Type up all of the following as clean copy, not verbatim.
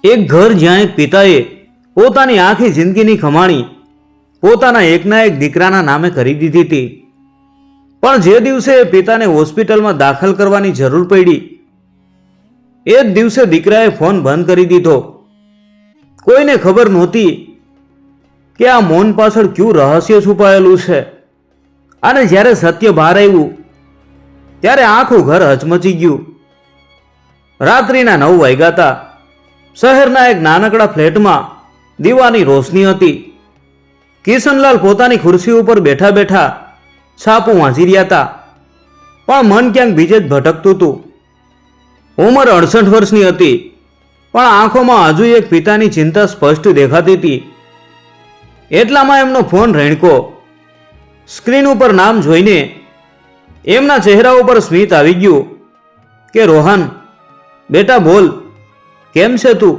એક ઘર જ્યાં એક પિતાએ પોતાની આખી જિંદગીની કમાણી પોતાના એકના એક દીકરાના નામે કરી દીધી હતી. પણ જે દિવસે પિતાને હોસ્પિટલમાં દાખલ કરવાની જરૂર પડી એ જ દિવસે દીકરાએ ફોન બંધ કરી દીધો. કોઈને ખબર નહોતી કે આ મૌન પાછળ ક્યું રહસ્ય છુપાયેલું છે. અને જ્યારે સત્ય બહાર આવ્યું ત્યારે આખું ઘર હચમચી ગયું. રાત્રિના 9 વાગ્યા હતા. શહેરના એક નાનકડા ફ્લેટમાં દીવાની રોશની હતી. કિશનલાલ પોતાની ખુરશી ઉપર બેઠા બેઠા છાપું વાંચી રહ્યા હતા. પણ મન ક્યાંક બીજે જ ભટકતું હતું. ઉંમર 68 વર્ષની હતી, પણ આંખોમાં હજુ એક પિતાની ચિંતા સ્પષ્ટ દેખાતી હતી. એટલામાં એમનો ફોન રેણકો. સ્ક્રીન ઉપર નામ જોઈને એમના ચહેરા ઉપર સ્મિત આવી ગયું કે રોહન, બેટા બોલ, કેમ છે તું?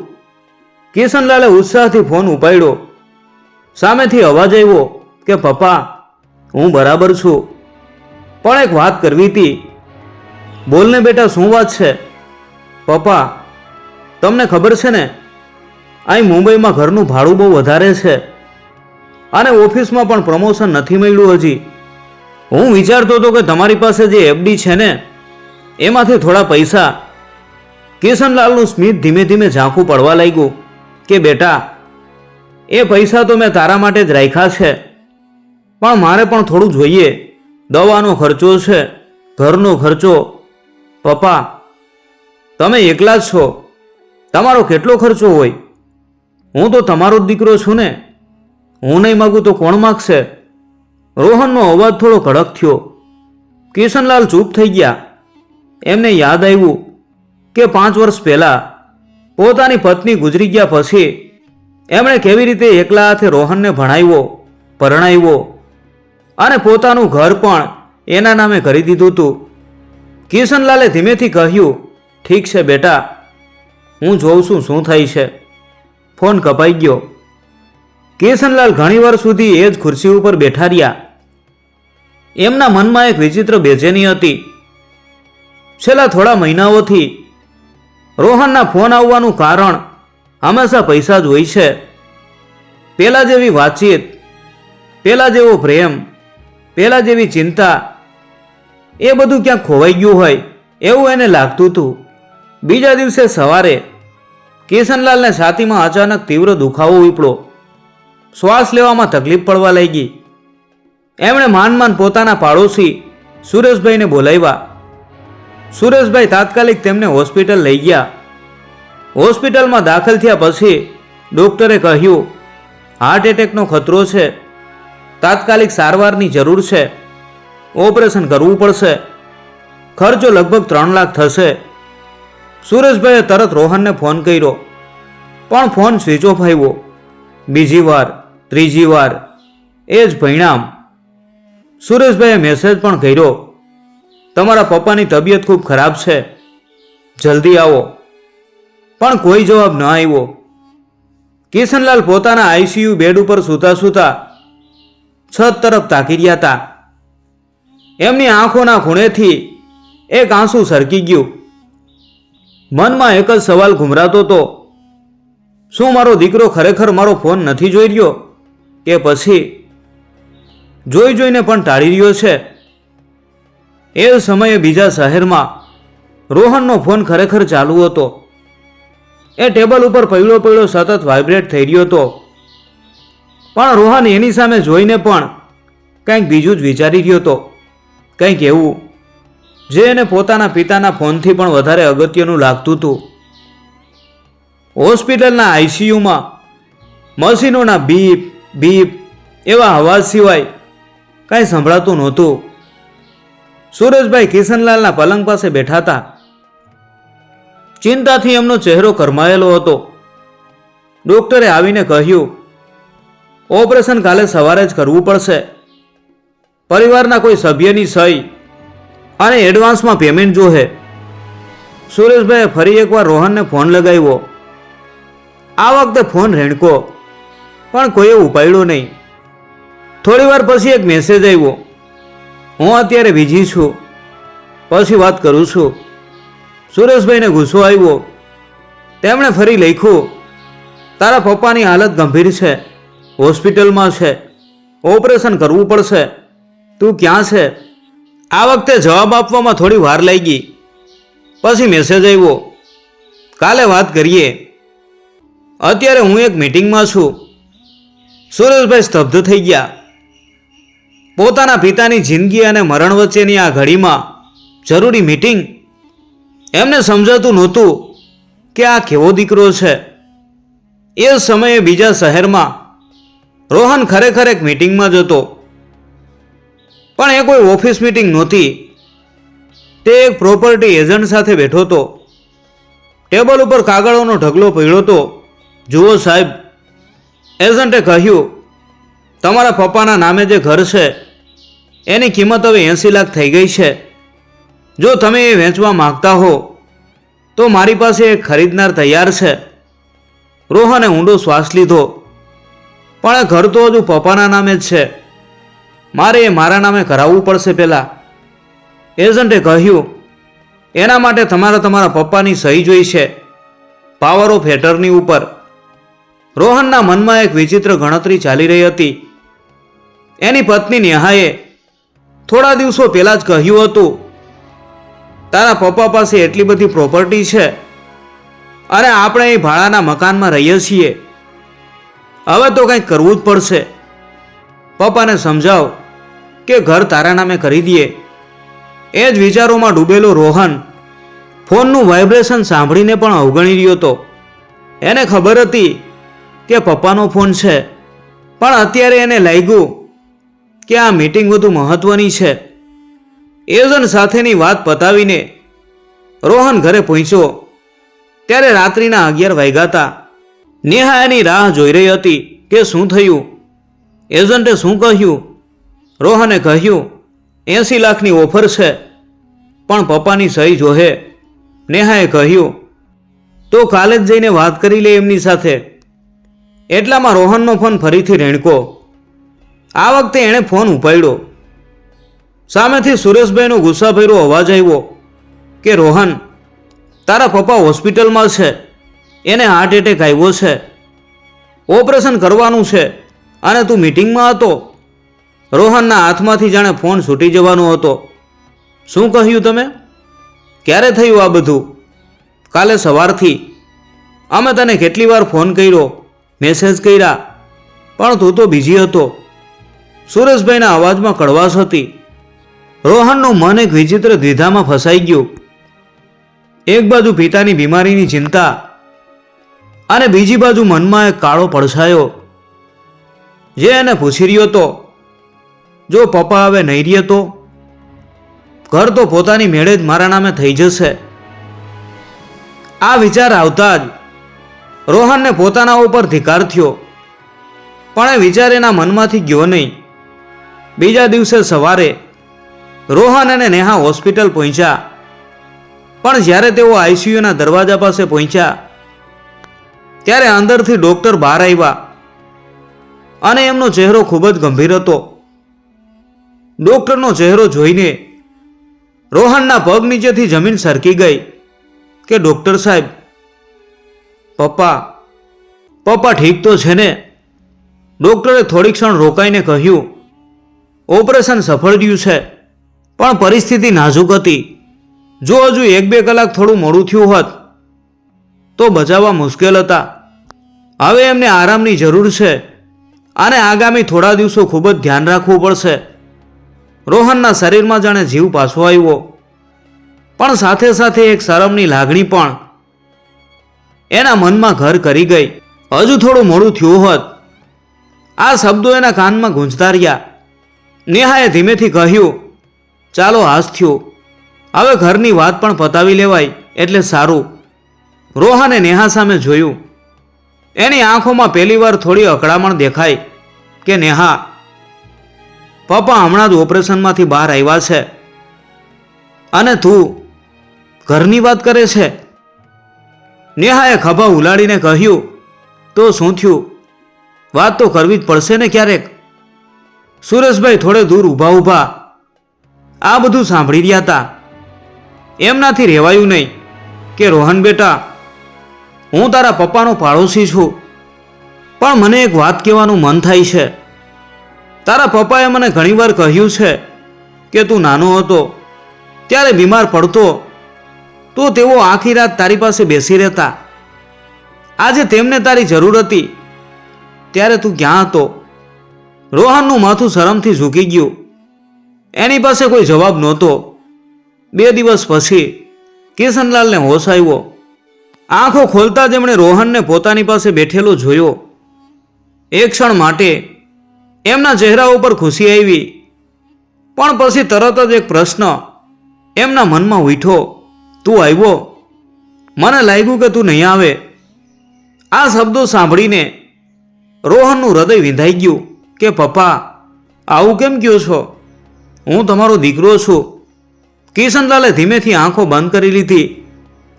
કિશનલાલે ઉત્સાહથી ફોન ઉપાડ્યો. સામેથી અવાજ આવ્યો કે પપ્પા, હું બરાબર છું, પણ એક વાત કરવી હતી. બોલને બેટા, શું વાત છે? પપ્પા, તમને ખબર છે ને, અહીં મુંબઈમાં ઘરનું ભાડું બહુ વધારે છે અને ઓફિસમાં પણ પ્રમોશન નથી મળ્યું હજી. હું વિચારતો હતો કે તમારી પાસે જે એફડી છે ને એમાંથી થોડા પૈસા. કિશનલાલનું સ્મિત ધીમે ધીમે ઝાંખું પડવા લાગ્યું કે બેટા, એ પૈસા તો મેં તારા માટે જ રાખ્યા છે, પણ મારે પણ થોડું જોઈએ. દવાનો ખર્ચો છે, ઘરનો ખર્ચો. પપ્પા, તમે એકલા જ છો, તમારો કેટલો ખર્ચો હોય? હું તો તમારો જ દીકરો છું ને. હું નહીં માગું તો કોણ માગશે? રોહનનો અવાજ થોડો કડક થયો. કિશનલાલ ચૂપ થઈ ગયા. એમને યાદ આવ્યું કે 5 વર્ષ પહેલા પોતાની પત્ની ગુજરી ગયા પછી એમણે કેવી રીતે એકલા હાથે રોહનને ભણાવ્યો, પરણાવ્યો અને પોતાનું ઘર પણ એના નામે કરી દીધું હતું. કિશનલાલે ધીમેથી કહ્યું, ઠીક છે બેટા, હું જોઉં છું શું થાય છે. ફોન કપાઈ ગયો. કિશનલાલ ઘણીવાર સુધી એ જ ખુરશી ઉપર બેઠા રહ્યા. એમના મનમાં એક વિચિત્ર બેચેની હતી. છેલ્લા થોડા મહિનાઓથી રોહનના ફોન આવવાનું કારણ હંમેશા પૈસા જ હોય છે. પેલા જેવી વાતચીત, પેલા જેવો પ્રેમ, પેલા જેવી ચિંતા, એ બધું ક્યાંક ખોવાઈ ગયું હોય એવું એને લાગતું હતું. બીજા દિવસે સવારે કિશનલાલને છાતીમાં અચાનક તીવ્ર દુખાવો ઉપડ્યો. શ્વાસ લેવામાં તકલીફ પડવા લાગી. એમણે માંડ પોતાના પાડોશી સુરેશભાઈને બોલાવ્યા. સુરેશભાઈ તાત્કાલિક તેમને હોસ્પિટલ લઈ ગયા. હોસ્પિટલમાં દાખલ થયા પછી ડોક્ટરે કહ્યું, હાર્ટ એટેકનો ખતરો છે, તાત્કાલિક સારવારની જરૂર છે, ઓપરેશન કરવું પડશે, ખર્ચો લગભગ 3 લાખ થશે. સુરેશભાઈએ તરત રોહનને ફોન કર્યો, પણ ફોન સ્વિચ ઓફ આવ્યો. બીજી વાર, ત્રીજી વાર એ જ પરિણામ. સુરેશભાઈએ મેસેજ પણ કર્યો, તમારા પપ્પાની તબિયત ખૂબ ખરાબ છે, જલ્દી આવો. પણ કોઈ જવાબ ન આવ્યો. કિશનલાલ પોતાના આઈસીયુ બેડ ઉપર સૂતા સૂતા છત તરફ તાકી રહ્યા હતા. એમની આંખોના ખૂણેથી એક આંસુ સરકી ગયું. મનમાં એક જ સવાલ ઘુમરાતો હતો, શું મારો દીકરો ખરેખર મારો ફોન નથી જોઈ રહ્યો કે પછી જોઈ જોઈને પણ ટાળી રહ્યો છે? એ સમયે બીજા શહેરમાં રોહનનો ફોન ખરેખર ચાલુ હતો. એ ટેબલ ઉપર પડ્યો સતત વાઇબ્રેટ થઈ રહ્યો હતો. પણ રોહન એની સામે જોઈને પણ કંઈક બીજું જ વિચારી રહ્યો હતો, કંઈક એવું જે એને પોતાના પિતાના ફોનથી પણ વધારે અગત્યનું લાગતું હતું. હોસ્પિટલના આઈસીયુમાં મશીનોના બીપ બીપ એવા અવાજ સિવાય કાંઈ સંભળાતું નહોતું. સુરેશભાઈ કિશનલાલના પલંગ પાસે બેઠા હતા. ચિંતાથી એમનો ચહેરો કરમાયેલો હતો. ડોક્ટરે આવીને કહ્યું, ઓપરેશન કાલે સવારે જ કરવું પડશે. પરિવારના કોઈ સભ્યની સહી અને એડવાન્સમાં પેમેન્ટ જોહે. સુરેશભાઈએ ફરી એકવાર રોહનને ફોન લગાવ્યો. આ વખતે ફોન રેણકો, પણ કોઈએ ઉપાડ્યો નહીં. થોડીવાર પછી એક મેસેજ આવ્યો, હું અત્યારે બીજી છું, પછી વાત કરું છું. સુરેશભાઈને ગુસ્સો આવ્યો તેમણે ફરી લખ્યું, તારા પપ્પાની હાલત ગંભીર છે, હોસ્પિટલમાં છે, ઓપરેશન કરવું પડશે, તું ક્યાં છે? આ વખતે જવાબ આપવામાં થોડી વાર લાગી. પછી મેસેજ આવ્યો, કાલે વાત કરીએ, અત્યારે હું એક મીટિંગમાં છું. સુરેશભાઈ સ્તબ્ધ થઈ ગયા. પોતાના પિતાની જિંદગી અને મરણ વચ્ચેની આ ઘડીમાં જરૂરી મીટિંગ? એમને સમજાતું નહોતું કે આ કેવો દીકરો છે. એ સમયે બીજા શહેરમાં રોહન ખરેખર એક મીટિંગમાં જ હતો. પણ એ કોઈ ઓફિસ મીટિંગ નહોતી. તે એક પ્રોપર્ટી એજન્ટ સાથે બેઠો હતો. ટેબલ ઉપર કાગળોનો ઢગલો પડ્યો હતો. જુઓ સાહેબ, એજન્ટે કહ્યું, તમારા પપ્પાના નામે જે ઘર છે એની કિંમત હવે 80 લાખ થઈ ગઈ છે. જો તમે એ વેચવા માંગતા હો તો મારી પાસે એક ખરીદનાર તૈયાર છે. રોહને ઊંડો શ્વાસ લીધો. પણ એ ઘર તો હજુ પપ્પાના નામે જ છે. મારે એ મારા નામે કરાવવું પડશે પહેલાં. એજન્ટે કહ્યું, એના માટે તમારા પપ્પાની સહી જોઈશે, પાવર ઓફ એટર્ની ઉપર. રોહનના મનમાં એક વિચિત્ર ગણતરી ચાલી રહી હતી. એની પત્ની નેહાએ થોડા દિવસો પહેલાં જ કહ્યું હતું, તારા પપ્પા પાસે એટલી બધી પ્રોપર્ટી છે અને આપણે અહીં ભાડાના મકાનમાં રહીએ છીએ. હવે તો કંઈક કરવું જ પડશે. પપ્પાને સમજાવ કે ઘર તારા નામે કરી દઈએ. એ જ વિચારોમાં ડૂબેલો રોહન ફોનનું વાઇબ્રેશન સાંભળીને પણ અવગણી રહ્યો હતો. એને ખબર હતી કે પપ્પાનો ફોન છે, પણ અત્યારે એને લાગ્યું કે આ મીટિંગ વધુ મહત્વની છે. એજન્ટ સાથેની વાત પતાવીને રોહન ઘરે પહોંચ્યો ત્યારે રાત્રિના 11 વાગ્યા હતા. નેહા એની રાહ જોઈ રહી હતી કે શું થયું, એજન્ટે શું કહ્યું. રોહને કહ્યું, 80 લાખની ઓફર છે, પણ પપ્પાની સહી જોહે. નેહાએ કહ્યું, તો કાલે જ જઈને વાત કરી લે એમની સાથે. એટલામાં રોહનનો ફોન ફરીથી રેણકો. આ વખતે એણે ફોન ઉપાડ્યો. સામેથી સુરેશભાઈનો ગુસ્સાભર્યો અવાજ આવ્યો કે રોહન, તારા પપ્પા હોસ્પિટલમાં છે, એને હાર્ટ એટેક આવ્યો છે, ઓપરેશન કરવાનું છે અને તું મીટિંગમાં હતો. રોહનના હાથમાંથી જાણે ફોન છૂટી જવાનો હતો. શું કહ્યું તમે? ક્યારે થયું આ બધું? કાલે સવારથી. અમે તને કેટલી વાર ફોન કર્યો, મેસેજ કર્યા, પણ તું તો બીજી હતો. સુરેશભાઈના અવાજમાં કડવાશ હતી. રોહનનું મન એક વિચિત્ર દ્વિધામાં ફસાઈ ગયું. એક બાજુ પિતાની બીમારીની ચિંતા અને બીજી બાજુ મનમાં એક કાળો પડછાયો જે એને પૂછી રહ્યો હતો, જો પપ્પા હવે નહીં રહે તો? ઘર તો પોતાની મેળે જ મારા નામે થઈ જશે. આ વિચાર આવતા જ રોહનને પોતાના ઉપર ધિકાર થયો, પણ એ વિચાર એના મનમાંથી ગયો નહીં. બીજા દિવસે સવારે રોહન અને નેહા હોસ્પિટલ પહોંચ્યા. પણ જ્યારે તેઓ આઈસીયુના દરવાજા પાસે પહોંચ્યા ત્યારે અંદરથી ડોક્ટર બહાર આવ્યા અને એમનો ચહેરો ખૂબ જ ગંભીર હતો. ડોક્ટરનો ચહેરો જોઈને રોહનના પગ નીચેથી જમીન સરકી ગઈ કે ડોક્ટર સાહેબ, પપ્પા ઠીક તો છે ને? ડોક્ટરે થોડી ક્ષણ રોકાઈને કહ્યું, ઓપરેશન સફળ રહ્યું છે, પણ પરિસ્થિતિ નાજુક હતી. જો હજુ 1-2 કલાક થોડું મોડું થયું હોત તો બચાવવા મુશ્કેલ હતા. હવે એમને આરામની જરૂર છે અને આગામી થોડા દિવસો ખૂબ જ ધ્યાન રાખવું પડશે. રોહનના શરીરમાં જાણે જીવ પાછો આવ્યો, પણ સાથે સાથે એક શરમની લાગણી પણ એના મનમાં ઘર કરી ગઈ. હજુ થોડું મોડું થયું હોત. આ શબ્દો એના કાનમાં ગૂંજતા રહ્યા. નેહાએ ધીમેથી કહ્યું, ચાલો હાશ થયું, હવે ઘરની વાત પણ પતાવી લેવાય એટલે સારું. રોહને નેહા સામે જોયું. એની આંખોમાં પહેલીવાર થોડી અકળામણ દેખાઈ કે નેહા, પપ્પા હમણાં જ ઓપરેશનમાંથી બહાર આવ્યા છે અને તું ઘરની વાત કરે છે? નેહાએ ખભા ઉલાડીને કહ્યું, તો શું થયું? વાત તો કરવી જ પડશે ને ક્યારેક. સુરેશભાઈ થોડે દૂર ઊભા આ બધું સાંભળી રહ્યા હતા. એમનાથી રહેવાયું નહીં કે રોહન બેટા, હું તારા પપ્પાનો પાડોશી છું, પણ મને એક વાત કહેવાનું મન થાય છે. તારા પપ્પાએ મને ઘણીવાર કહ્યું છે કે તું નાનો હતો ત્યારે બીમાર પડતો તો તેઓ આખી રાત તારી પાસે બેસી રહેતા. આજે તેમને તારી જરૂર હતી ત્યારે તું ક્યાં હતો? રોહનનું માથું શરમથી ઝૂકી ગયું. એની પાસે કોઈ જવાબ નહોતો. 2 દિવસ પછી કિશનલાલને હોશ આવ્યો. આંખો ખોલતા જ એમણે રોહનને પોતાની પાસે બેઠેલો જોયો. એક ક્ષણ માટે એમના ચહેરા ઉપર ખુશી આવી, પણ પછી તરત જ એક પ્રશ્ન એમના મનમાં ઉઠ્યો. તું આવ્યો? મને લાગ્યું કે તું નહીં આવે. આ શબ્દો સાંભળીને રોહનનું હૃદય વિંધાઈ ગયું કે પપ્પા આવું કેમ કહો છો? હું તમારો દીકરો છું. કિશનલાલે ધીમેથી આંખો બંધ કરી લીધી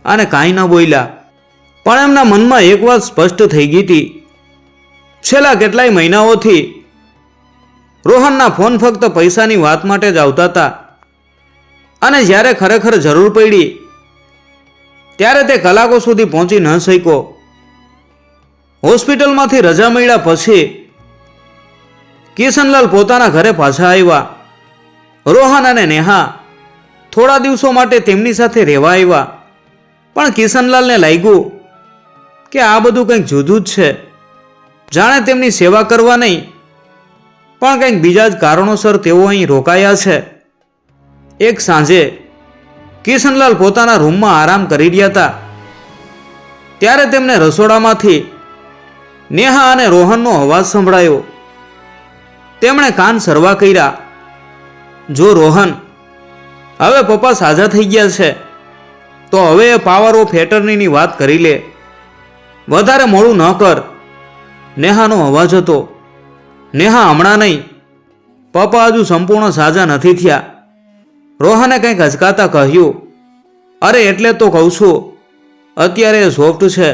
અને કાંઈ ન બોલ્યા. પણ એમના મનમાં એક વાત સ્પષ્ટ થઈ ગઈ હતી. છેલ્લા કેટલાય મહિનાઓથી રોહનના ફોન ફક્ત પૈસાની વાત માટે જ આવતા હતા, અને જ્યારે ખરેખર જરૂર પડી ત્યારે તે કલાકો સુધી પહોંચી ન શક્યો. હોસ્પિટલમાંથી રજા મળ્યા પછી કિશનલાલ પોતાના ઘરે પાછા આવ્યા. રોહન અને નેહા થોડા દિવસો માટે તેમની સાથે રહેવા આવ્યા, પણ કિશનલાલને લાગ્યું કે આ બધું કંઈક જુદું જ છે. જાણે તેમની સેવા કરવા નહીં, પણ કંઈક બીજા જ કારણોસર તેઓ અહીં રોકાયા છે. એક સાંજે કિશનલાલ પોતાના રૂમમાં આરામ કરી રહ્યા હતા ત્યારે તેમને રસોડામાંથી નેહા અને રોહનનો અવાજ સંભળાયો. તેમણે કાન સરવા કર્યા. જો રોહન, હવે પપ્પા સાજા થઈ ગયા છે તો હવે એ પાવર ઓફ એટર્નીની વાત કરી લે. વધારે મોડું ન કર. નેહાનો અવાજ હતો. નેહા, હમણાં નહીં. પપ્પા હજુ સંપૂર્ણ સાજા નથી થયા. રોહને કંઈક હચકાતા કહ્યું. અરે એટલે તો કહું છું, અત્યારે એ સોફ્ટ છે.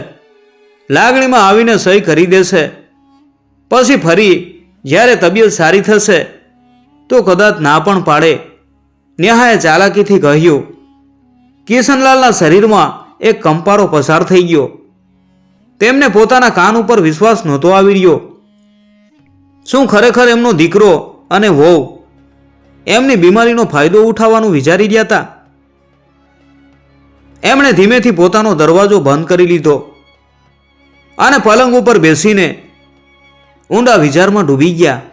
લાગણીમાં આવીને સહી કરી દેશે. પછી ફરી જ્યારે તબિયત સારી થશે તો કદાચ ના પણ પાડે. નેહાએ ચાલાકીથી કહ્યું. કિશનલાલના શરીરમાં એક કંપારો પસાર થઈ ગયો. તેમને પોતાના કાન ઉપર વિશ્વાસ નહોતો આવી રહ્યો. શું ખરેખર એમનો દીકરો અને વહુ એમની બીમારીનો ફાયદો ઉઠાવવાનું વિચારી રહ્યા હતા? એમણે ધીમેથી પોતાનો દરવાજો બંધ કરી લીધો અને પલંગ ઉપર બેસીને ઊંડા વિચારમાં ડૂબી ગયા.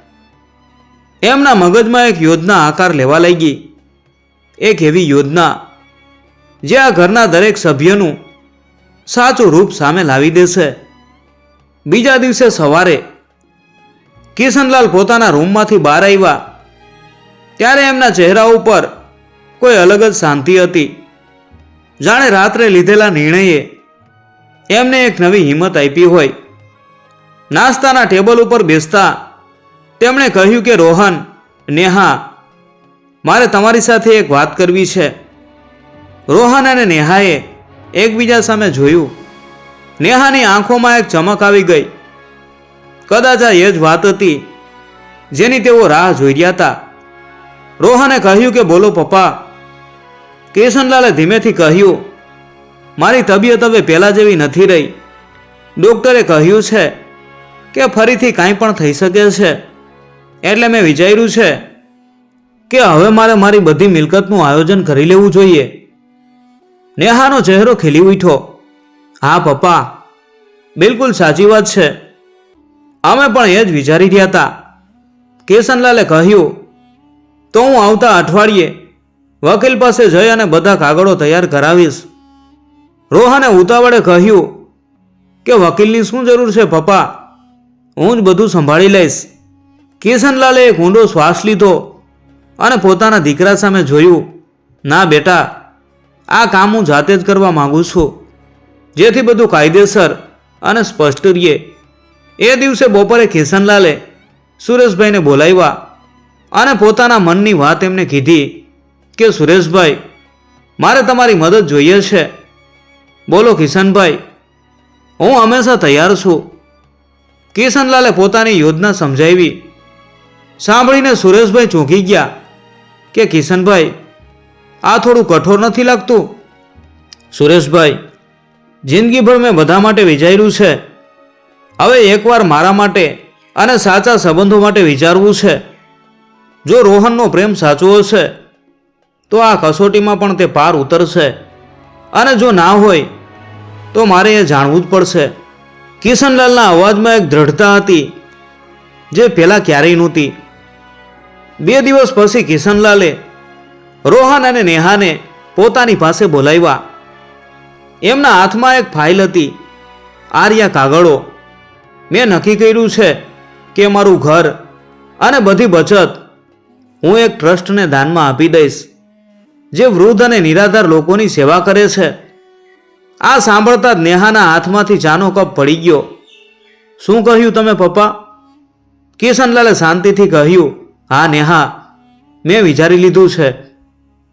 એમના મગજમાં એક યોજના આકાર લેવા લાગી. એક એવી યોજના જે આ ઘરના દરેક સભ્યનું સાચું રૂપ સામે લાવી દેશે. બીજા દિવસે સવારે કિશનલાલ પોતાના રૂમમાંથી બહાર આવ્યા ત્યારે એમના ચહેરા ઉપર કોઈ અલગ જ શાંતિ હતી. જાણે રાત્રે લીધેલા નિર્ણયે એમને એક નવી હિંમત આપી હોય. નાસ્તાના ટેબલ ઉપર બેસતા તેમણે કહ્યું કે રોહન, નેહા, મારે તમારી સાથે એક વાત કરવી છે. રોહન અને નેહાએ એકબીજા સામે જોયું. નેહાની આંખોમાં એક ચમક આવી ગઈ. કદાચ આ એ જ વાત હતી જેની તેઓ રાહ જોઈ રહ્યા હતા. રોહને કહ્યું કે બોલો પપ્પા. કિશનલાલે ધીમેથી કહ્યું, મારી તબિયત હવે પહેલા જેવી નથી રહી. ડૉક્ટરે કહ્યું છે કે ફરીથી કાંઈ પણ થઈ શકે છે. એટલે મેં વિચાર્યું છે કે હવે મારે મારી બધી મિલકતનું આયોજન કરી લેવું જોઈએ. નેહાનો ચહેરો ખીલી ઉઠ્યો. હા પપ્પા, બિલકુલ સાચી વાત છે. અમે પણ એ જ વિચારી રહ્યા હતા. કિશનલાલે કહ્યું, તો હું આવતા અઠવાડિયે વકીલ પાસે જઈ અને બધા કાગળો તૈયાર કરાવીશ. રોહને ઉતાવળે કહ્યું કે વકીલની શું જરૂર છે પપ્પા, હું જ બધું સંભાળી લઈશ. કિશનલાલે એક ઊંડો શ્વાસ લીધો અને પોતાના દીકરા સામે જોયું. ના બેટા, આ કામ હું જાતે જ કરવા માંગુ છું, જેથી બધું કાયદેસર અને સ્પષ્ટ રહે. એ દિવસે બપોરે કિશનલાલે સુરેશભાઈને બોલાવ્યા અને પોતાના મનની વાત એમને કીધી કે સુરેશભાઈ, મારે તમારી મદદ જોઈએ છે. બોલો કિશનભાઈ, હું હંમેશા તૈયાર છું. કિશનલાલે પોતાની યોજના સમજાવી. સાંભળીને સુરેશભાઈ ચોંકી ગયા કે કિશનભાઈ, આ થોડું કઠોર નથી લાગતું? સુરેશભાઈ, જિંદગીભર મેં બધા માટે વિચાર્યું છે. હવે એકવાર મારા માટે અને સાચા સંબંધો માટે વિચારવું છે. જો રોહનનો પ્રેમ સાચો હશે તો આ કસોટીમાં પણ તે પાર ઉતરશે, અને જો ના હોય તો મારે એ જાણવું જ પડશે. કિશનલાલના અવાજમાં એક દ્રઢતા હતી જે પહેલાં ક્યારેય નહોતી. 2 દિવસ પછી કિશનલાલે રોહન અને નેહાને પોતાની પાસે બોલાવ્યા. એમના હાથમાં એક ફાઇલ હતી, આર્યા કાગળો. મેં નક્કી કર્યું છે કે મારું ઘર અને બધી બચત હું એક ટ્રસ્ટને દાનમાં આપી દઈશ, જે વૃદ્ધ અને નિરાધાર લોકોની સેવા કરે છે. આ સાંભળતા જ નેહાના હાથમાંથી ચાનો કપ પડી ગયો. શું કહ્યું તમે પપ્પા? કિશનલાલે શાંતિથી કહ્યું, હા નેહા, મેં વિચારી લીધું છે.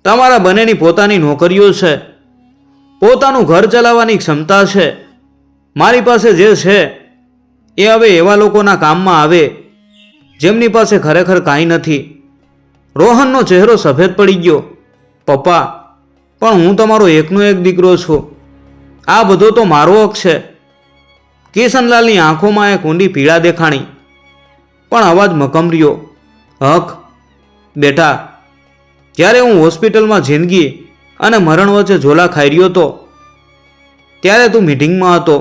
તમારા બંનેની પોતાની નોકરીઓ છે, પોતાનું ઘર ચલાવવાની ક્ષમતા છે. મારી પાસે જે છે એ હવે એવા લોકોના કામમાં આવે જેમની પાસે ખરેખર કાંઈ નથી. રોહનનો ચહેરો સફેદ પડી ગયો. પપ્પા, પણ હું તમારો એકનો એક દીકરો છું. આ બધો તો મારો હક છે. કિશનલાલની આંખોમાં એક ઊંડી પીડા દેખાણી, પણ અવાજ મક્કમ રહ્યો. હક? બેટા, જ્યારે હું હોસ્પિટલમાં જિંદગી અને મરણ વચ્ચે ઝોલા ખાઈ રહ્યો હતો ત્યારે તું મીટિંગમાં હતો,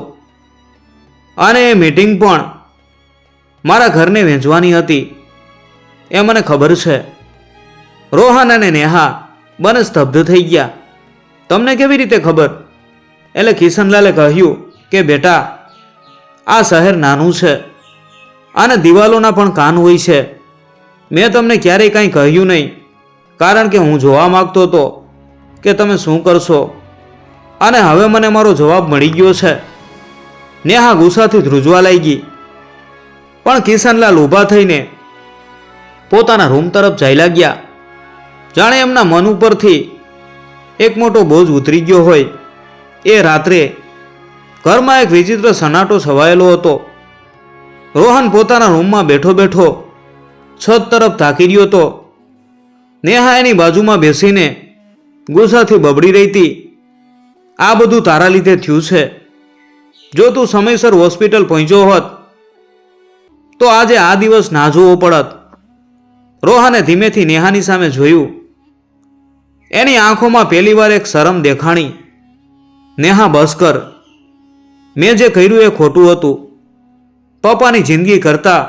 અને એ મીટિંગ પણ મારા ઘરને વેચવાની હતી, એ મને ખબર છે. રોહન અને નેહા બંને સ્તબ્ધ થઈ ગયા. તમને કેવી રીતે ખબર? એટલે કિશનલાલે કહ્યું કે બેટા, આ શહેર નાનું છે અને દિવાલોના પણ કાન હોય છે. મેં તમને ક્યારેય કાંઈ કહ્યું નહીં, કારણ કે હું જોવા માગતો હતો કે તમે શું કરશો, અને હવે મને મારો જવાબ મળી ગયો છે. નેહા ગુસ્સાથી ધ્રુજવા લાગી, પણ કિશનલાલ ઊભા થઈને પોતાના રૂમ તરફ ચાલ્યા ગયા. જાણે એમના મન ઉપરથી એક મોટો બોજ ઉતરી ગયો હોય. એ રાત્રે ઘરમાં એક વિચિત્ર સન્નાટો છવાયેલો હતો. રોહન પોતાના રૂમમાં બેઠો બેઠો છત તરફ તાકી રહ્યો હતો. નેહા એની બાજુમાં બેસીને ગુસ્સાથી બબડી રહી હતી. આ બધું તારા લીધે થયું છે. જો તું સમયસર હોસ્પિટલ પહોંચ્યો હોત તો આજે આ દિવસ ના જોવો પડત. રોહને ધીમેથી નેહાની સામે જોયું. એની આંખોમાં પહેલીવાર એક શરમ દેખાણી. નેહા, બસ કર. મેં જે કર્યું એ ખોટું હતું. પપ્પાની જિંદગી કરતાં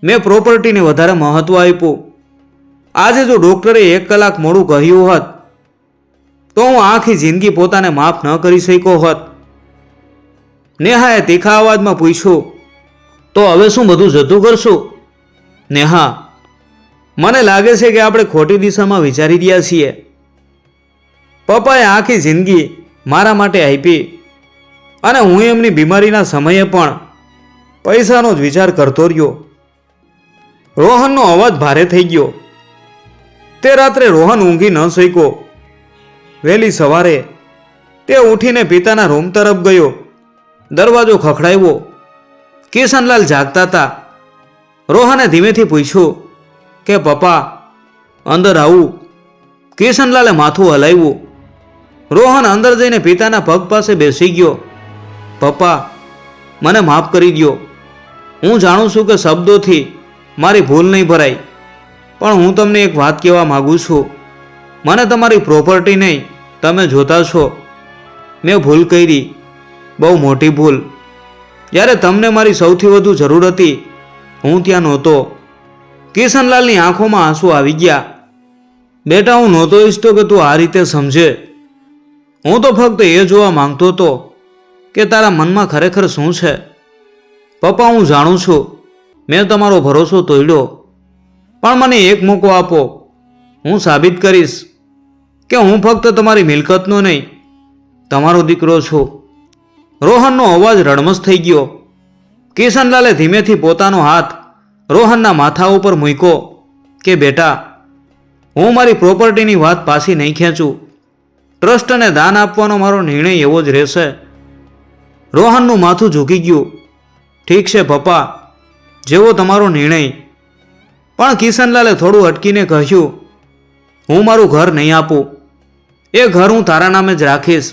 મેં પ્રોપર્ટીને વધારે મહત્વ આપ્યું. આજે જો ડૉક્ટરે 1 કલાક મોડું કહ્યું હોત તો હું આખી જિંદગી પોતાને માફ ન કરી શક્યો હોત. નેહાએ તીખા અવાજમાં પૂછ્યું, તો હવે શું બધું જતું કરશું? નેહા, મને લાગે છે કે આપણે ખોટી દિશામાં વિચારી રહ્યા છીએ. પપ્પાએ આખી જિંદગી મારા માટે આપી, અને હું એમની બીમારીના સમયે પણ પૈસાનો જ વિચાર કરતો રહ્યો. રોહનનો અવાજ ભારે થઈ ગયો. તે રાત્રે રોહન ઊંઘી ન શક્યો. વહેલી સવારે તે ઉઠીને પિતાના રૂમ તરફ ગયો. દરવાજો ખખડાવ્યો. કિશનલાલ જાગતા હતા. રોહને ધીમેથી પૂછ્યું કે પપ્પા, અંદર આવું? કિશનલાલે માથું હલાવ્યું. રોહન અંદર જઈને પિતાના પગ પાસે બેસી ગયો. પપ્પા, મને માફ કરી દો. હું જાણું છું કે શબ્દોથી મારી ભૂલ નહીં ભરાય, પણ હું તમને એક વાત કહેવા માગું છું. મને તમારી પ્રોપર્ટી નહીં, તમે જોતા છો. મેં ભૂલ કરી, બહુ મોટી ભૂલ. જ્યારે તમને મારી સૌથી વધુ જરૂર હતી હું ત્યાં નહોતો. કિશનલાલની આંખોમાં આંસુ આવી ગયા. બેટા, હું નહોતો ઈચ્છતો કે તું આ રીતે સમજે. હું તો ફક્ત એ જોવા માંગતો હતો કે તારા મનમાં ખરેખર શું છે. પપ્પા, હું જાણું છું મેં તમારો ભરોસો તોડ્યો, પણ મને એક મોકો આપો. હું સાબિત કરીશ કે હું ફક્ત તમારી મિલકતનો નહીં, તમારો દીકરો છું. રોહનનો અવાજ રડમસ થઈ ગયો. કિશનલાલે ધીમેથી પોતાનો હાથ રોહનના માથા ઉપર મૂક્યો કે બેટા, હું મારી પ્રોપર્ટીની વાત પાછી નહીં ખેંચું. ટ્રસ્ટને દાન આપવાનો મારો નિર્ણય એવો જ રહેશે. રોહનનું માથું ઝૂકી ગયું. ઠીક છે પપ્પા, જેવો તમારો નિર્ણય. પણ કિશનલાલે થોડું અટકીને કહ્યું, હું મારું ઘર નહીં આપું. એ ઘર હું તારા નામે જ રાખીશ.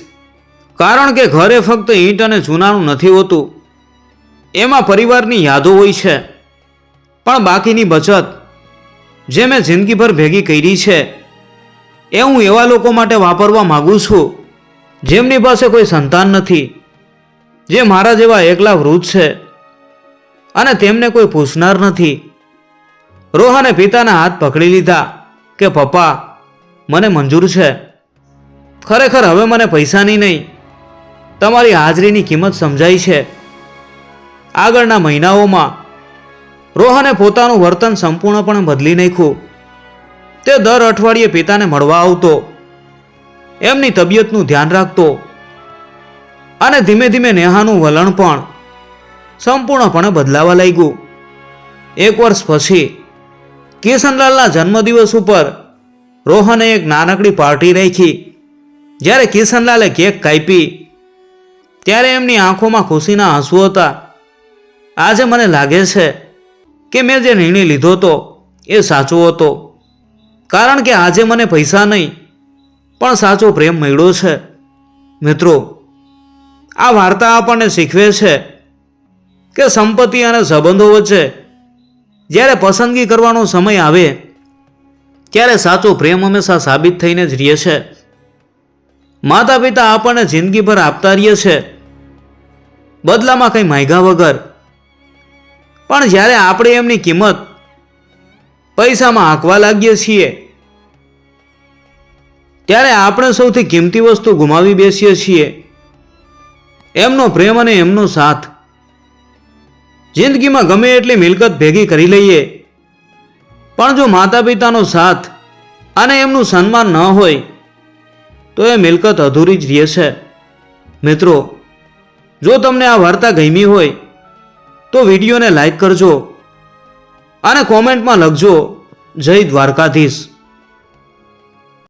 કારણ કે ઘરે ફક્ત ઈંટ અને ચૂનાનું નથી હોતું, એમાં પરિવારની યાદો હોય છે. પણ બાકીની બચત જે મેં જિંદગીભર ભેગી કરી છે એ હું એવા લોકો માટે વાપરવા માગું છું જેમની પાસે કોઈ સંતાન નથી, જે મારા જેવા એકલા વૃદ્ધ છે અને તેમને કોઈ પૂછનાર નથી. રોહને પિતાના હાથ પકડી લીધા કે પપ્પા, મને મંજૂર છે. ખરેખર હવે મને પૈસાની નહીં, તમારી હાજરીની કિંમત સમજાય છે. આગળના મહિનાઓમાં રોહને પોતાનું વર્તન સંપૂર્ણપણે બદલી નાખ્યું. તે દર અઠવાડિયે પિતાને મળવા આવતો, એમની તબિયતનું ધ્યાન રાખતો અને ધીમે ધીમે નેહાનું વલણ પણ સંપૂર્ણપણે બદલાવા લાગ્યું. એક વર્ષ પછી કિશનલાલના જન્મદિવસ ઉપર રોહને એક નાનકડી પાર્ટી રાખી. જ્યારે કિશનલાલે કેક કાપી ત્યારે એમની આંખોમાં ખુશીના આંસુ હતા. આજે મને લાગે છે કે મેં જે નિર્ણય લીધો હતો એ સાચો હતો, કારણ કે આજે મને પૈસા નહીં પણ સાચો પ્રેમ મળ્યો છે. મિત્રો, આ વાર્તા આપણને શીખવે છે કે સંપત્તિ અને સંબંધો વચ્ચે જ્યારે પસંદગી કરવાનો સમય આવે ત્યારે સાચો પ્રેમ હંમેશા સાબિત થઈને જ રહે છે. માતા પિતા આપણને જિંદગીભર આપતા રહે છે, બદલામાં કંઈ માંગ્યા વગર. પણ જ્યારે આપણે એમની કિંમત પૈસામાં આંકવા લાગીએ છીએ ત્યારે આપણે સૌથી કિંમતી વસ્તુ ગુમાવી બેસીએ છીએ, એમનો પ્રેમ અને એમનો સાથ. જિંદગીમાં ગમે એટલી મિલકત ભેગી કરી લઈએ, પણ જો માતા પિતાનો સાથ અને એમનું સન્માન ન હોય તો એ મિલકત અધૂરી જ રહે છે. મિત્રો, જો તમને આ વાર્તા ગમી હોય તો વિડીયોને લાઈક કરજો અને કોમેન્ટમાં લખજો, જય દ્વારકાધીશ.